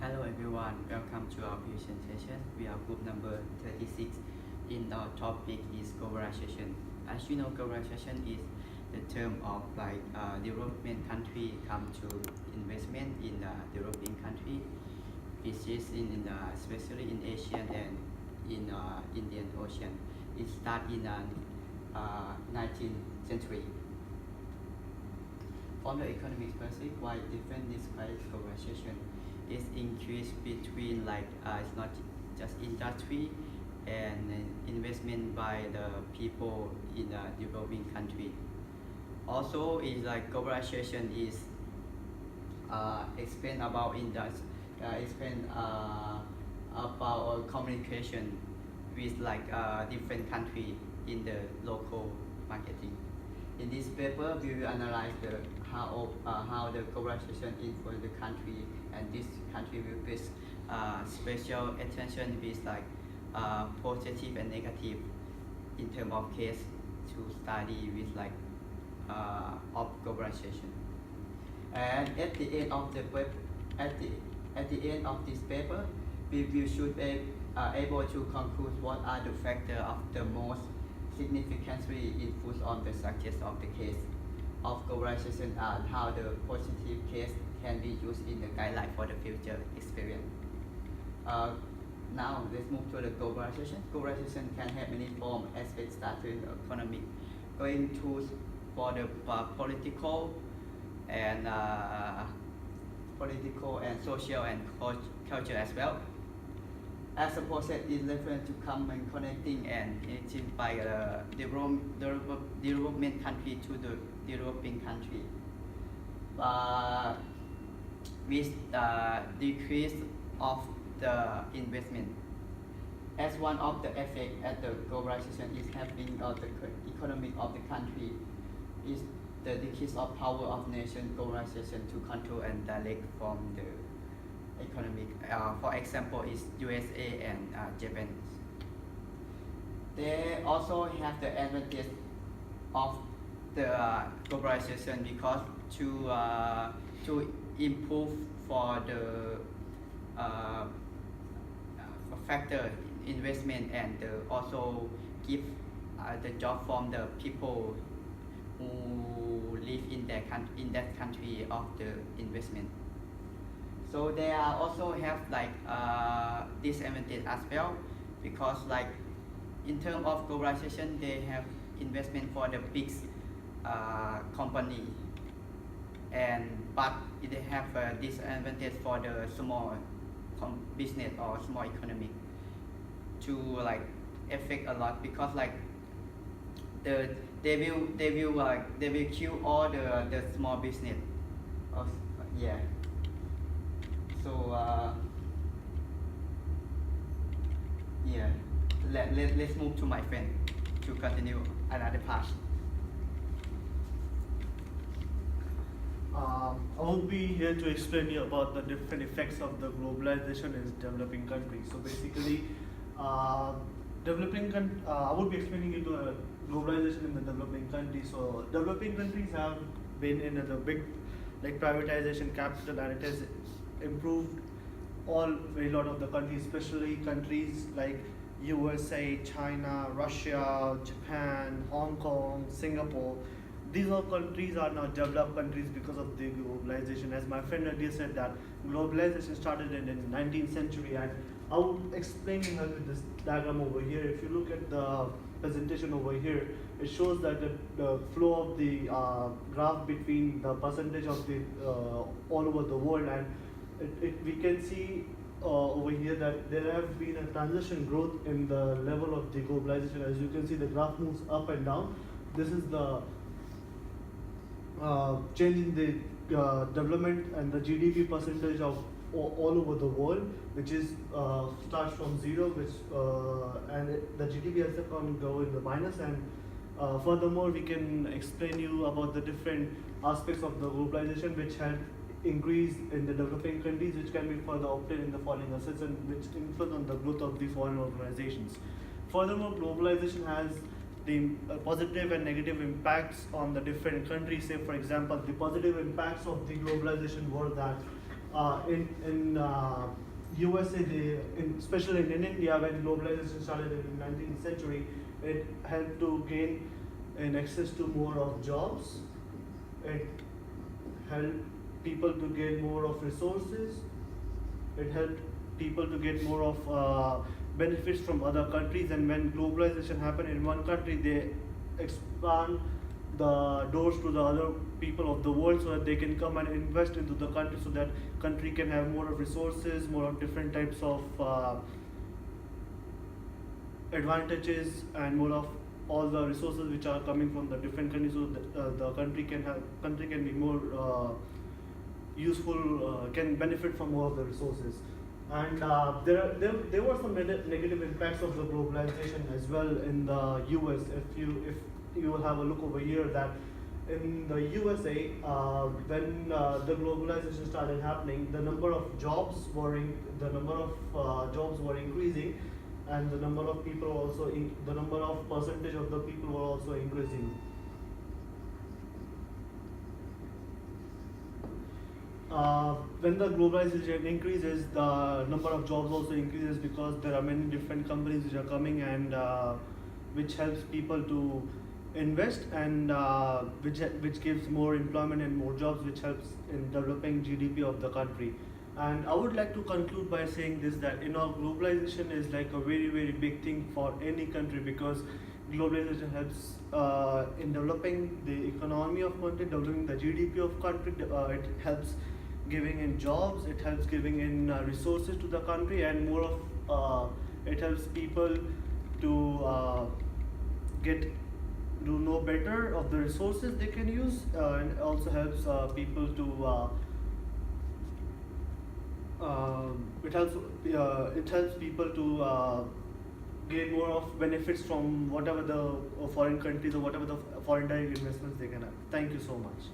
Hello everyone, welcome to our presentation. We are group number 36 in our topic is globalization. As you know, globalization is the term of development country come to investment in the developing country, which is especially in Asian and in Indian Ocean. It started in 19th century. From the economic perspective, why different describes globalization is increased between it's not just industry and investment by the people in the developing country. Also, is like globalization is explain about explain about communication with different country in the local marketing. In this paper, we will analyze how the globalization influence the country, and this country will pay special attention with positive and negative in terms of case to study with of globalization. And at the end of the paper, at the end of this paper, we should be able to conclude what are the factors of the most significantly influence on the success of the case of globalization and how the positive case can be used in the guideline for the future experience. Now let's move to the globalization. Globalization can have many forms, aspects starting economic, going to for the political and social and culture as well. As a process is referred to common connecting and connecting by development country to the developing country. With the decrease of the investment. As one of the effects at the globalization is having the economic of the country is the decrease of power of nation globalization to control and direct from the economic. For example, is USA and Japan. They also have the advantage of the globalization because to improve for the factor investment and also give the job from the people who live in that country of the investment. So they are also have disadvantage as well because in terms of globalization they have investment for the big company but they have a disadvantage for the small business or small economy to affect a lot because they will kill all the small business. Yeah. So yeah, let's move to my friend to continue another part. I will be here to explain you about the different effects of the globalization in developing countries. So basically, I would be explaining you to globalization in the developing countries. So developing countries have been in the big privatization capital, and it has improved very lot of the countries, especially countries like USA, China, Russia, Japan, Hong Kong, Singapore. These all countries are now developed countries because of the globalization. As my friend earlier said, that globalization started in the 19th century, and I will explain you with this diagram over here. If you look at the presentation over here, it shows that the flow of the graph between the percentage of the all over the world, and we can see over here that there have been a transition growth in the level of the globalization. As you can see, the graph moves up and down. This is the change in the development and the GDP percentage of all over the world, which is starts from zero, and the GDP has gone go in the minus. And furthermore, we can explain you about the different aspects of the globalization which had increased in the developing countries, which can be further obtained in the following assets, and which influence on the growth of the foreign organizations. Furthermore, globalization has the positive and negative impacts on the different countries. Say, for example, the positive impacts of the globalization were that In USA, especially in India, when globalization started in the 19th century, it helped to gain an access to more of jobs. It helped people to get more of resources. It helped people to get more of benefits from other countries. And when globalization happened in one country, they expand the doors to the other people of the world so that they can come and invest into the country, so that country can have more of resources, more of different types of advantages, and more of all the resources which are coming from the different countries, so that the country can be more useful, can benefit from more of the resources. And there were some negative impacts of the globalization as well in the US. If you will have a look over here, that in the USA, when the globalization started happening, the number of jobs were increasing, and the number of people also the number of percentage of the people were also increasing. When the globalization increases, the number of jobs also increases, because there are many different companies which are coming, and which helps people to invest, and which gives more employment and more jobs, which helps in developing GDP of the country. And I would like to conclude by saying this, that globalization is like a very, very big thing for any country, because globalization helps in developing the economy of country, developing the GDP of country. It helps giving in jobs, it helps giving in resources to the country, and more of it helps people to get to know better of the resources they can use, and it also helps people to it helps people to gain more of benefits from whatever the foreign countries or whatever the foreign direct investments they can have. Thank you so much.